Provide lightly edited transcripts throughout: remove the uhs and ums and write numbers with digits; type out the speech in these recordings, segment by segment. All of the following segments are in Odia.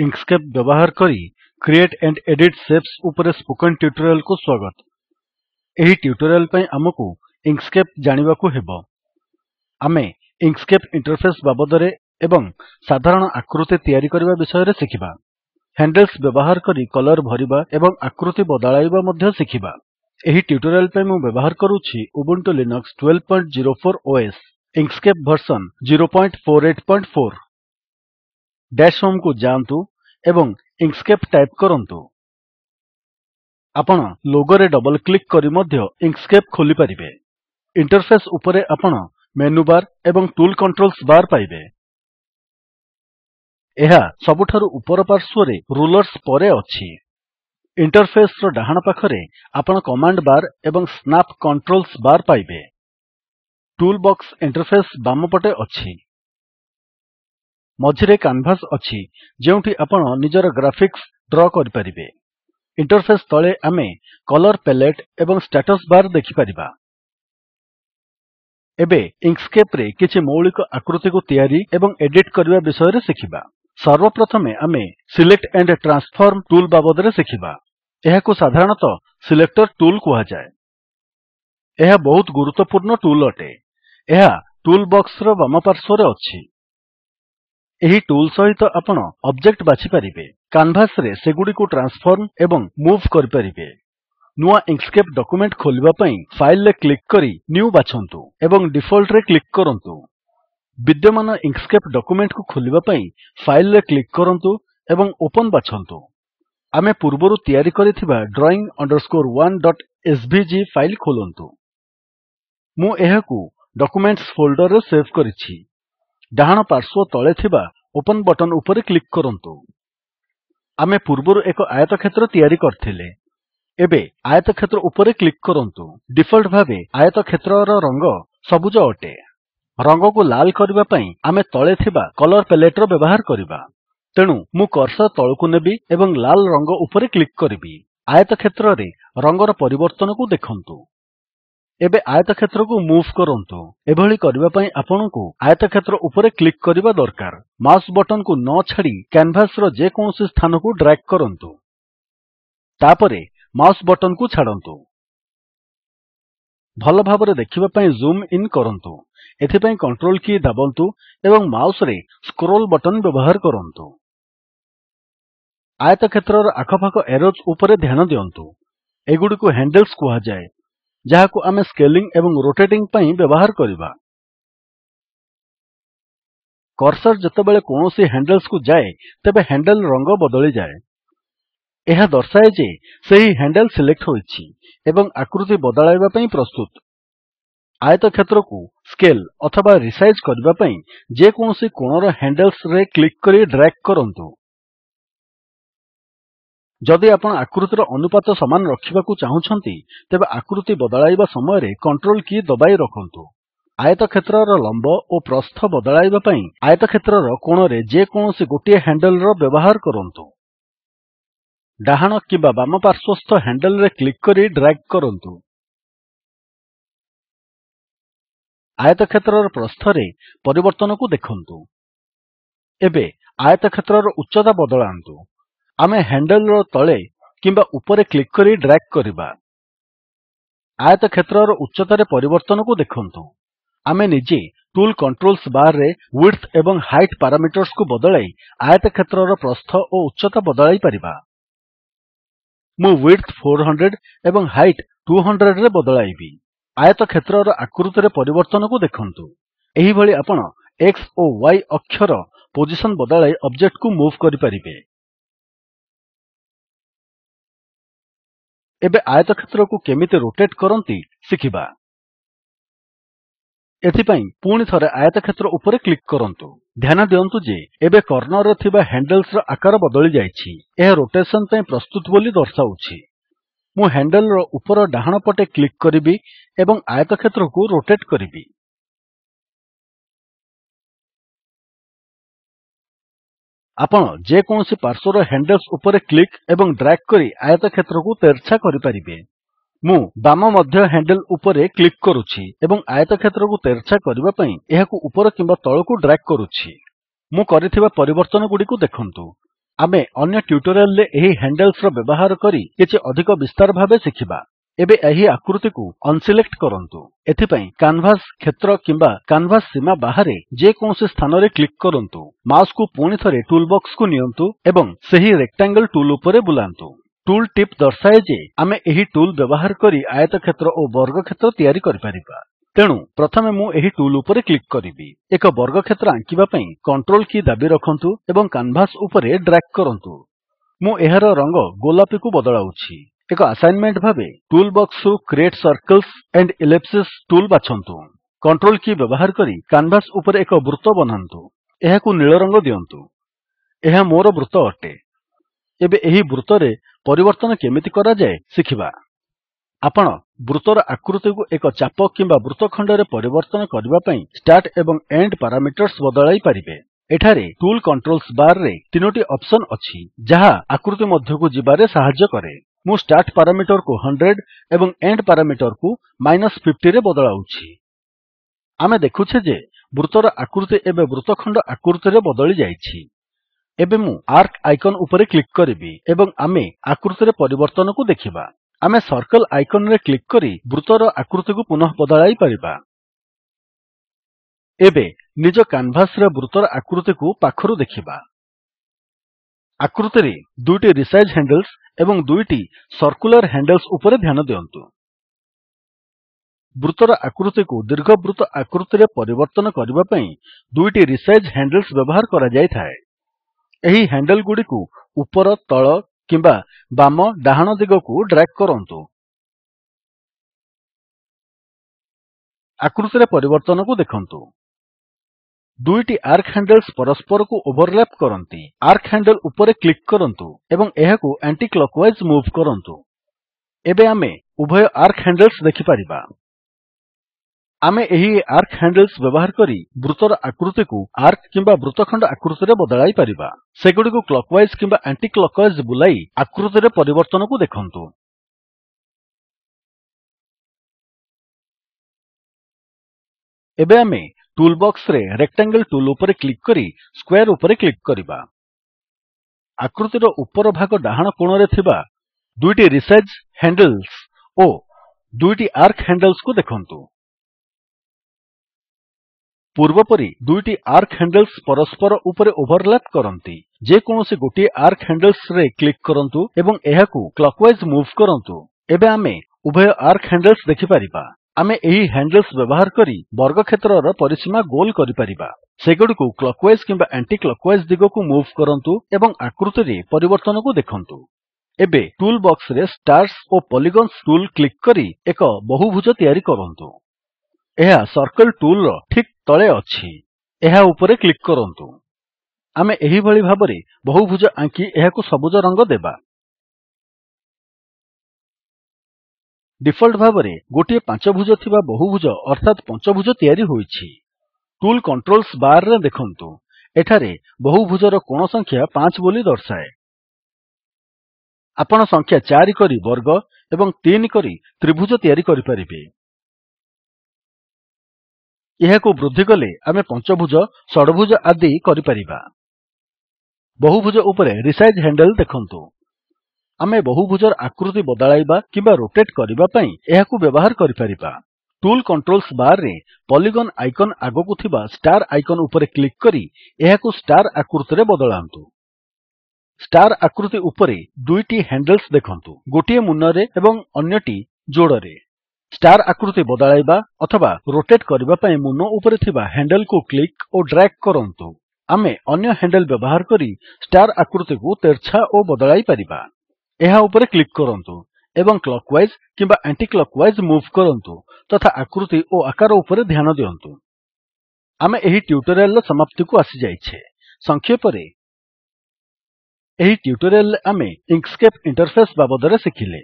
इंकस्केप व्यवहार करी क्रिएट एंड एडिट शेप्स उपरे स्पोकन ट्यूटोरियल को स्वागत। एही ट्यूटोरियल पई हमकु इंकस्केप जानिबाकू हेबो। आमे इंकस्केप इंटरफेस बाबदरे एवं साधारण आकृति तयारी करबा विषय रे सिखिबा। हैंडल्स व्यवहार करी कलर भरिबा एवं आकृति बदलाइबा मध्ये सिखिबा। एही ट्यूटोरियल पई मु व्यवहार करूछि Ubuntu Linux 1204 OS Inkscape version 048.4। Dash home को जांतु एवं इंकस्केप टाइप करंतु। आपण लोगो रे डबल क्लिक करी मध्य इंकस्केप खोली परिबे। इंटरफेस उपरे आपण मेनू बार एवं टूल कंट्रोल्स बार पाइबे। एहा सबुठारु उपर पार्श्व रे रूलर्स परे अछि। इंटरफेस रो डाहाण पाखरे आपण कमांड बार एवं स्नैप कंट्रोल्स बार पाइबे। टूल बॉक्स इंटरफेस बाम पटे अछि। मझिरे कैनवास अछि जेउठी आपण निजर ग्राफिक्स ड्रा करि परिबे। इंटरफेस तळे आमे कलर पैलेट एवं स्टेटस बार देखि परिबा। एबे इंकस्केप रे किछि मौलिक आकृति को तयारी एवं एडिट करबा विषय रे सिखिबा। सर्वप्रथमे आमे सिलेक्ट एंड ट्रांसफॉर्म टूल बाबदरे सिखिबा। एहाकु साधारणतः सिलेक्टर टूल कुहा जाय। एहा बहुत गुरुत्वपूर्ण टूल अटे। एहा टूल बॉक्स रो बाम पार्श्व रे अछि। एही टूल सहित आपण ऑब्जेक्ट बाछि परिबे। कैनवास रे सेगुडी को ट्रांसफॉर्म एवं मूव करि परिबे। नुआ इंकस्केप डॉक्यूमेंट खोलिबा पई फाइल रे क्लिक करी न्यू बाछंतु एवं डिफॉल्ट रे क्लिक करंतु। विद्यमान इंकस्केप डॉक्यूमेंट को खोलिबा पई फाइल रे क्लिक करंतु एवं ओपन बाछंतु। आमे पूर्वरु तयारी करिथिबा drawing_1.svg फाइल खोलंतु। मु एहाकू डॉक्यूमेंट्स फोल्डर रे सेव करिछि। डाहाण पार्श्व तळे थिबा ओपन बटन उपरे क्लिक करंतु। आमे पूर्वरु एक आयतक्षेत्र तयारी करथिले। एबे आयतक्षेत्र उपरे क्लिक करंतु। डिफॉल्ट भाबे आयतक्षेत्रर रंग सबुज अटे। रंग को लाल करबा पई आमे तळे थिबा कलर पैलेट रो व्यवहार करिबा। तेणु मु कर्सर तळकु नेबी एवं लाल रंग उपरे क्लिक करिबी। आयतक्षेत्र रे रंगर परिवर्तन को देखंतु। एबे आयतक्षेत्र को मूव करंतु। एभଳି करबा पई आपनकु आयतक्षेत्र उपरे क्लिक करिबा दरकार। माउस बटन को न छाडी कैनवास रो जे कोनोसी स्थान को ड्रैग करंतु। तापरे माउस बटन को छाडंतु। भल भाबरे देखिबा पई जूम इन करंतु। एथि पई कंट्रोल की दाबंतु एवं माउस रे स्क्रोल बटन व्यवहार करंतु। आयतक्षेत्रर आखपाख एरोज उपरे ध्यान दियंतु। एगुडी को हैंडल्स कुहा जाय। जाहाकु आमे स्केलिंग एवं रोटेटिंग पई व्यवहार करिबा। कर्सर जतबेले कोनोसी हैंडल्स को जाय तबे हैंडल रंग बदली जाय। एहा दर्शाए जे सेही हैंडल सिलेक्ट होइछि एवं आकृति बदलाइबा पई प्रस्तुत। आयतक्षेत्र को स्केल अथवा रिसाइज करबा पई जे कोनोसी कोणर हैंडल्स रे क्लिक करी ड्रैग करंतु। जदि आपण आकृतिर अनुपात समान रखिबाकू चाहुछंती तेबे आकृति बदलाइबा समय रे कंट्रोल की दबाई रखंतु। आयतक्षेत्रर लंब ओ प्रस्थ बदलाइबा पई आयतक्षेत्रर कोणरे जे कोनोसी गोटिए हैंडल रो व्यवहार करंतु। डाहाण किबा बाम पार्श्वस्थ हैंडल रे क्लिक करी ड्रैग करंतु। आयतक्षेत्रर प्रस्थ रे परिवर्तन को देखंतु। एबे आयतक्षेत्रर उच्चता बदलांतु। आमे हैंडल रो तळे किंबा उपरे क्लिक करी ड्रैग करिबा। आयतक्षेत्रर उच्चता रे परिवर्तन को देखंतु। आमे निजे टूल कंट्रोल्स बार रे विड्थ एवं हाइट पैरामीटर्स को बदलाई आयतक्षेत्रर प्रस्थ ओ उच्चता बदलाई परिबा। मु विड्थ 400 एवं हाइट 200 रे बदलाइबी। आयतक्षेत्रर आकृति रे परिवर्तन को देखंतु। एही भଳି आपण X ओ Y अक्षर पोजिशन बदलाई ऑब्जेक्ट को मूव करि परिबे। एबे आयतक्षेत्र को केमिति रोटेट करंती सिखिबा। एथिपई पुणी थरे आयतक्षेत्र उपरे क्लिक करंतु। ध्यान दियंतु जे एबे कर्नर रे थिबा हैंडल्स रो आकार बदली जायछि। एहा रोटेशन पई प्रस्तुत बोली दर्शाउछि। मु हैंडल रो ऊपर डाहाण पटे क्लिक करिबी एवं आयतक्षेत्र को रोटेट करिबी। आपण जे कोनोसी पार्श्वर हैंडल्स उपरे क्लिक एवं ड्रैग करी आयतक्षेत्र को तेरछा करि परिबे। मु बाम मध्य हैंडल उपरे क्लिक करूछि एवं आयतक्षेत्र को तेरछा करबा पई एहाकू ऊपर किंबा तळकू ड्रैग करूछि। मु करिथिबा परिवर्तन गुडी को देखंतु। ଆମେ ଅନ୍ୟ ଟ୍ୟୁଟୋରିଆଲ୍ ରେ ଏହି ହ୍ୟାଣ୍ଡଲ୍ସ ର ବ୍ୟବହାର କରି କିଛି ଅଧିକ ବିସ୍ତାର ଭାବେ ଶିଖିବା। ଏବେ ଏହି ଆକୃତିକୁ ଅନସିଲେକ୍ଟ କରନ୍ତୁ। ଏଥିପାଇଁ କାନଭାସ୍ କ୍ଷେତ୍ର କିମ୍ବା କାନଭାସ୍ ସୀମା ବାହାରେ ଯେକୌଣସି ସ୍ଥାନରେ କ୍ଲିକ୍ କରନ୍ତୁ। ମାଉସ୍ କୁ ପୁଣିଥରେ ଟୁଲ୍ ବକ୍ସ କୁ ନିଅନ୍ତୁ ଏବଂ ସେହି ରେକ୍ଟାଙ୍ଗଲ୍ ଟୁଲ୍ ଉପରେ ବୁଲାନ୍ତୁ। ଟୁଲ୍ ଟିପ୍ ଦର୍ଶାଏ ଯେ ଆମେ ଏହି ଟୁଲ୍ ବ୍ୟବହାର କରି ଆୟତକ୍ଷେତ୍ର ଓ ବର୍ଗକ୍ଷେତ୍ର ତିଆରି କରିପାରିବା। ତେଣୁ ପ୍ରଥମେ ମୁଁ ଏହି ଟୁଲ୍ ଉପରେ କ୍ଲିକ୍ କରିବି। ଏକ ବର୍ଗକ୍ଷେତ୍ର ଆଙ୍କିବା ପାଇଁ କଣ୍ଟ୍ରୋଲ କୀ ଦାବି ରଖନ୍ତୁ ଏବଂ କାନଭାସ୍ ଉପରେ ଡ୍ରାଗ୍ କରନ୍ତୁ। ମୁଁ ଏହାର ରଙ୍ଗ ଗୋଲାପୀକୁ ବଦଳାଉଛି। ଏକ ଆସାଇନମେଣ୍ଟ ଭାବେ ଟୁଲ୍ ବକ୍ସରୁ create circles and ellipses tool ବାଛନ୍ତୁ। କଣ୍ଟ୍ରୋଲ କୀ ବ୍ୟବହାର କରି କାନଭାସ୍ ଉପରେ ଏକ ବୃତ୍ତ ବନାନ୍ତୁ। ଏହାକୁ ନୀଳ ରଙ୍ଗ ଦିଅନ୍ତୁ। ଏହା ମୋର ବୃତ୍ତ ଅଟେ। ଏବେ ଏହି ବୃତ୍ତରେ ପରିବର୍ତ୍ତନ କେମିତି କରାଯାଏ ଶିଖିବା। ଆପଣ ବୃତ୍ତର ଆକୃତିକୁ ଏକ ଚାପ କିମ୍ବା ବୃତ୍ତଖଣ୍ଡରେ ପରିବର୍ତ୍ତନ କରିବା ପାଇଁ ଷ୍ଟାର୍ଟ ଏବଂ ଏଣ୍ଡ୍ ପାରାମିଟର୍ସ ବଦଳାଇ ପାରିବେ। ଏଠାରେ ଟୁଲ୍ କଣ୍ଟ୍ରୋଲ୍ସ ବାର୍ ରେ 3ଟି ଅପ୍ସନ୍ ଅଛି ଯାହା ଆକୃତି ମଧ୍ୟକୁ ଯିବାରେ ସାହାଯ୍ୟ କରେ। ମୁଁ ଷ୍ଟାର୍ଟ ପାରାମିଟରକୁ 100 ଏବଂ ଏଣ୍ଡ୍ ପାରାମିଟରକୁ -50 ରେ ବଦଳାଉଛି। ଆମେ ଦେଖୁଛେ ଯେ ବୃତ୍ତର ଆକୃତି ଏବେ ବୃତ୍ତଖଣ୍ଡ ଆକୃତିରେ ବଦଳି ଯାଇଛି। ଏବେ ମୁଁ ଆର୍କ ଆଇକନ୍ ଉପରେ କ୍ଲିକ୍ କରିବି ଏବଂ ଆମେ ଆକୃତିରେ ପରିବର୍ତ୍ତନକୁ ଦେଖିବା। ଆମେ ସର୍କଲ୍ ଆଇକନ୍ ରେ କ୍ଲିକ୍ କରି ବୃତ୍ତର ଆକୃତିକୁ ପୁନଃ ବଦଳାଇ ପାରିବା। ଏବେ ନିଜ କାନଭାସ୍ ରେ ବୃତ୍ତର ଆକୃତିକୁ ପାଖରୁ ଦେଖିବା। ଆକୃତିରେ 2ଟି ରିସାଇଜ୍ ହ୍ୟାଣ୍ଡଲ୍ସ ଏବଂ 2ଟି ସର୍କୁଲାର୍ ହ୍ୟାଣ୍ଡଲ୍ସ ଉପରେ ଧ୍ୟାନ ଦିଅନ୍ତୁ। ବୃତ୍ତର ଆକୃତିକୁ ଦୀର୍ଘ ବୃତ୍ତ ଆକୃତିରେ ପରିବର୍ତ୍ତନ କରିବା ପାଇଁ 2ଟି ରିସାଇଜ୍ ହ୍ୟାଣ୍ଡଲ୍ସ ବ୍ୟବହାର କରାଯାଇଥାଏ। ଏହି ହ୍ୟାଣ୍ଡଲ୍ ଗୁଡ଼ିକୁ ଉପର ତଳ କିମ୍ବା ବାମ ଡାହାଣ ଦିଗକୁ ଡ୍ରାଗ୍ କରନ୍ତୁ। ଆକୃତିରେ ପରିବର୍ତ୍ତନକୁ ଦେଖନ୍ତୁ। 2ଟି ଆର୍କ ହ୍ୟାଣ୍ଡଲ୍ସ ପରସ୍ପରକୁ ଓଭରଲ୍ୟାପ୍ କରନ୍ତି। ଆର୍କ ହ୍ୟାଣ୍ଡଲ୍ ଉପରେ କ୍ଲିକ୍ କରନ୍ତୁ ଏବଂ ଏହାକୁ ଆଣ୍ଟି କ୍ଲକୱାଇଜ୍ ମୁଭ୍ କରନ୍ତୁ। ଏବେ ଆମେ ଉଭୟ ଆର୍କ ହ୍ୟାଣ୍ଡଲ୍ସ ଦେଖିପାରିବା। ଆମେ ଏହି ଆର୍କ ହ୍ୟାଣ୍ଡଲ୍ସ ବ୍ୟବହାର କରି ବୃତ୍ତର ଆକୃତିକୁ ଆର୍କ କିମ୍ବା ବୃତ୍ତଖଣ୍ଡ ଆକୃତିରେ ବଦଳାଇ ପାରିବା। ସେଗୁଡ଼ିକୁ କ୍ଲକୱାଇଜ୍ କିମ୍ବା ଆଣ୍ଟି କ୍ଲକୱାଇଜ୍ ବୁଲାଇ ଆକୃତିରେ ପରିବର୍ତ୍ତନକୁ ଦେଖନ୍ତୁ। ଏବେ ଆମେ ଟୁଲ୍ ବକ୍ସରେ ରେକ୍ଟାଙ୍ଗଲ୍ ଟୁଲ୍ ଉପରେ କ୍ଲିକ୍ କରି ସ୍କ୍ୱେର୍ ଉପରେ କ୍ଲିକ୍ କରିବା। ଆକୃତିର ଉପର ଭାଗ ଡାହାଣ କୋଣରେ ଥିବା 2ଟି ରିସାଇଜ୍ ହ୍ୟାଣ୍ଡଲ୍ସ ଓ 2ଟି ଆର୍କ ହ୍ୟାଣ୍ଡଲ୍ସକୁ ଦେଖନ୍ତୁ। ପୂର୍ବପରି 2ଟି ଆର୍କ ହ୍ୟାଣ୍ଡଲ୍ସ ପରସ୍ପର ଉପରେ ଓଭରଲ୍ୟାପ୍ କରନ୍ତି। ଯେକୌଣସି ଗୋଟିଏ ଆର୍କ ହ୍ୟାଣ୍ଡଲ୍ସରେ କ୍ଲିକ୍ କରନ୍ତୁ ଏବଂ ଏହାକୁ କ୍ଲକୱାଇଜ୍ ମୁଭ୍ କରନ୍ତୁ। ଏବେ ଆମେ ଉଭୟ ଆର୍କ ହ୍ୟାଣ୍ଡଲ୍ସ ଦେଖିପାରିବା। ଆମେ ଏହି ହ୍ୟାଣ୍ଡଲ୍ସ ବ୍ୟବହାର କରି ବର୍ଗକ୍ଷେତ୍ରର ପରିସୀମା ଗୋଲ କରିପାରିବା। ସେଗୁଡ଼ିକୁ କ୍ଲକୱାଇଜ୍ କିମ୍ବା ଆଣ୍ଟି କ୍ଲକୱାଇଜ୍ ଦିଗକୁ ମୁଭ୍ କରନ୍ତୁ ଏବଂ ଆକୃତିରେ ପରିବର୍ତ୍ତନକୁ ଦେଖନ୍ତୁ। ଏବେ ଟୁଲ୍ ବକ୍ସରେ ଷ୍ଟାର୍ସ ଓ ପଲିଗନ୍ସ ଟୁଲ୍ କ୍ଲିକ୍ କରି ଏକ ବହୁଭୁଜ ତିଆରି କରନ୍ତୁ। ଏହା ସର୍କଲ୍ ଟୁଲ୍ ର ଠିକ୍ ତଳେ ଅଛି। ଏହା ଉପରେ କ୍ଲିକ୍ କରନ୍ତୁ। ଆମେ ଏହିଭଳି ଭାବରେ ବହୁଭୁଜ ଆଙ୍କି ଏହାକୁ ସବୁଜ ରଙ୍ଗ ଦେବା। ଡିଫଲ୍ଟ ଭାବରେ ଗୋଟିଏ ପାଞ୍ଚଭୁଜ ଥିବା ବହୁଭୁଜ ଅର୍ଥାତ୍ ପଞ୍ଚଭୁଜ ତିଆରି ହୋଇଛି। ଟୁଲ୍ କଣ୍ଟ୍ରୋଲ୍ସ ବାର୍ ରେ ଦେଖନ୍ତୁ। ଏଠାରେ ବହୁଭୁଜର କୋଣ ସଂଖ୍ୟା 5 ବୋଲି ଦର୍ଶାଏ। ଆପଣ ସଂଖ୍ୟା 4 କରି ବର୍ଗ ଏବଂ 3 କରି ତ୍ରିଭୁଜ ତିଆରି କରିପାରିବେ। ଏହାକୁ ବୃଦ୍ଧି କଲେ ଆମେ ପଞ୍ଚଭୁଜ ଷଡଭୁଜ ଆଦି କରିପାରିବା। ବହୁଭୁଜ ଉପରେ ରିସାଇଜ୍ ହ୍ୟାଣ୍ଡଲ୍ ଦେଖନ୍ତୁ। ଆମେ ବହୁଭୁଜର ଆକୃତି ବଦଳାଇବା କିମ୍ବା ରୋଟେଟ୍ କରିବା ପାଇଁ ଏହାକୁ ବ୍ୟବହାର କରିପାରିବା। ଟୁଲ୍ କଣ୍ଟ୍ରୋଲ୍ସ ବାର୍ ରେ ପଲିଗନ୍ ଆଇକନ୍ ଆଗକୁ ଥିବା ଷ୍ଟାର୍ ଆଇକନ୍ ଉପରେ କ୍ଲିକ୍ କରି ଏହାକୁ ଷ୍ଟାର୍ ଆକୃତିରେ ବଦଳାନ୍ତୁ। ଷ୍ଟାର୍ ଆକୃତି ଉପରେ 2ଟି ହ୍ୟାଣ୍ଡଲ୍ସ ଦେଖନ୍ତୁ। ଗୋଟିଏ ମୁନରେ ଏବଂ ଅନ୍ୟଟି ଯୋଡରେ। ଷ୍ଟାର୍ ଆକୃତି ବଦଳାଇବା ଅଥବା ରୋଟେଟ୍ କରିବା ପାଇଁ ମୁନ ଉପରେ ଥିବା ହ୍ୟାଣ୍ଡଲ୍ କୁ କ୍ଲିକ୍ ଓ ଡ୍ରାଗ୍ କରନ୍ତୁ। ଆମେ ଅନ୍ୟ ହ୍ୟାଣ୍ଡଲ୍ ବ୍ୟବହାର କରି ଷ୍ଟାର୍ ଆକୃତିକୁ ତେର୍ଛା ଓ ବଦଳାଇ ପାରିବା। ଏହା ଉପରେ କ୍ଲିକ୍ କରନ୍ତୁ ଏବଂ କ୍ଲକୱାଇଜ୍ କିମ୍ବା ଆଣ୍ଟି କ୍ଲକୱାଇଜ୍ ମୁଭ୍ କରନ୍ତୁ ତଥା ଆକୃତି ଓ ଆକାର ଉପରେ ଧ୍ୟାନ ଦିଅନ୍ତୁ। ଆମେ ଏହି ଟ୍ୟୁଟୋରିଆଲ୍ ର ସମାପ୍ତିକୁ ଆସିଯାଇଛେ। ସଂକ୍ଷେପରେ ଏହି ଟ୍ୟୁଟୋରିଆଲ୍ ରେ ଆମେ ଇଙ୍କସ୍କେପ୍ ଇଣ୍ଟରଫେସ୍ ବାବଦରେ ଶିଖିଲେ।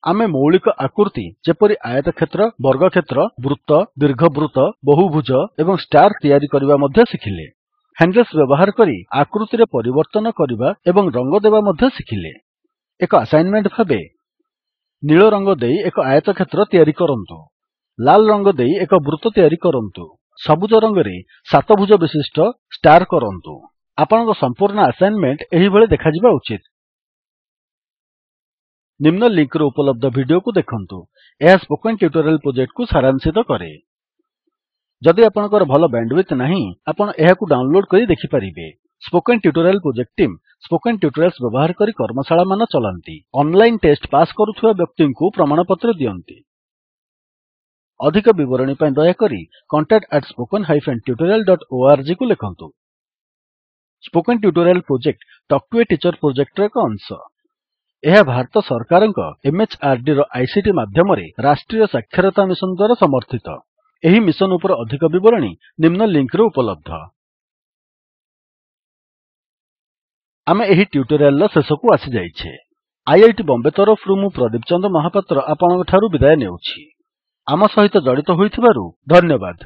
ଆମେ ମୌଳିକ ଆକୃତି ଯେପରି ଆୟତକ୍ଷେତ୍ର, ବର୍ଗକ୍ଷେତ୍ର, ବୃତ୍ତ, ଦୀର୍ଘବୃତ୍ତ, ବହୁଭୁଜ ଏବଂ ଷ୍ଟାର୍ ତିଆରି କରିବା ମଧ୍ୟ ଶିଖିଲେ। ହ୍ୟାଣ୍ଡଲ୍ସ ବ୍ୟବହାର କରି ଆକୃତିରେ ପରିବର୍ତ୍ତନ କରିବା ଏବଂ ରଙ୍ଗ ଦେବା ମଧ୍ୟ ଶିଖିଲେ। ଏକ ଆସାଇନମେଣ୍ଟ ଭାବେ ନୀଳ ରଙ୍ଗ ଦେଇ ଏକ ଆୟତକ୍ଷେତ୍ର ତିଆରି କରନ୍ତୁ। ଲାଲ ରଙ୍ଗ ଦେଇ ଏକ ବୃତ୍ତ ତିଆରି କରନ୍ତୁ। ସବୁଜ ରଙ୍ଗରେ 7 ଭୁଜ ବିଶିଷ୍ଟ ଷ୍ଟାର୍ କରନ୍ତୁ। ଆପଣଙ୍କ ସମ୍ପୂର୍ଣ୍ଣ ଆସାଇନମେଣ୍ଟ ଏହିଭଳି ଦେଖାଯିବା ଉଚିତ। ନିମ୍ନ ଲିଙ୍କ୍ ରେ ଉପଲବ୍ଧ ଭିଡିଓକୁ ଦେଖନ୍ତୁ। ଏହା ସ୍ପୋକେନ୍ ଟ୍ୟୁଟୋରିଆଲ ପ୍ରୋଜେକ୍ଟକୁ ସାରାଂଶିତ କରେ। ଯଦି ଆପଣଙ୍କର ଭଲ ବ୍ୟାଣ୍ଡୱିଡଥ୍ ନାହିଁ, ଆପଣ ଏହାକୁ ଡାଉନଲୋଡ୍ କରି ଦେଖିପାରିବେ। Spoken tutorial project team spoken tutorials ବ୍ୟବହାର କରି କର୍ମଶାଳାମାନ ଚଲାନ୍ତି। ଅନଲାଇନ୍ ଟେଷ୍ଟ ପାସ୍ କରୁଥିବା ବ୍ୟକ୍ତିଙ୍କୁ ପ୍ରମାଣପତ୍ର ଦିଅନ୍ତି। ଅଧିକ ବିବରଣୀ ପାଇଁ ଦୟାକରି contact@spoken-tutorial.org କୁ ଲେଖନ୍ତୁ। Spoken tutorial project talk to a teacher ପ୍ରୋଜେକ୍ଟର ଏକ ଅଂଶ। ଏହା ଭାରତ ସରକାରଙ୍କ MHRDର ଆଇସିଟି ମାଧ୍ୟମରେ ରାଷ୍ଟ୍ରୀୟ ସାକ୍ଷରତା ମିଶନ୍ ଦ୍ୱାରା ସମର୍ଥିତ। ଏହି ମିଶନ୍ ଉପରେ ଅଧିକ ବିବରଣୀ ନିମ୍ନ ଲିଙ୍କ୍ ରେ ଉପଲବ୍ଧ। ଆମେ ଏହି ଟ୍ୟୁଟୋରିଆଲର ଶେଷକୁ ଆସିଯାଇଛେ। ଆଇଆଇଟି ବମ୍ବେ ତରଫରୁ ମୁଁ ପ୍ରଦୀପ ଚନ୍ଦ୍ର ମହାପାତ୍ର ଆପଣଙ୍କଠାରୁ ବିଦାୟ ନେଉଛି। ଆମ ସହିତ ଜଡ଼ିତ ହୋଇଥିବାରୁ ଧନ୍ୟବାଦ।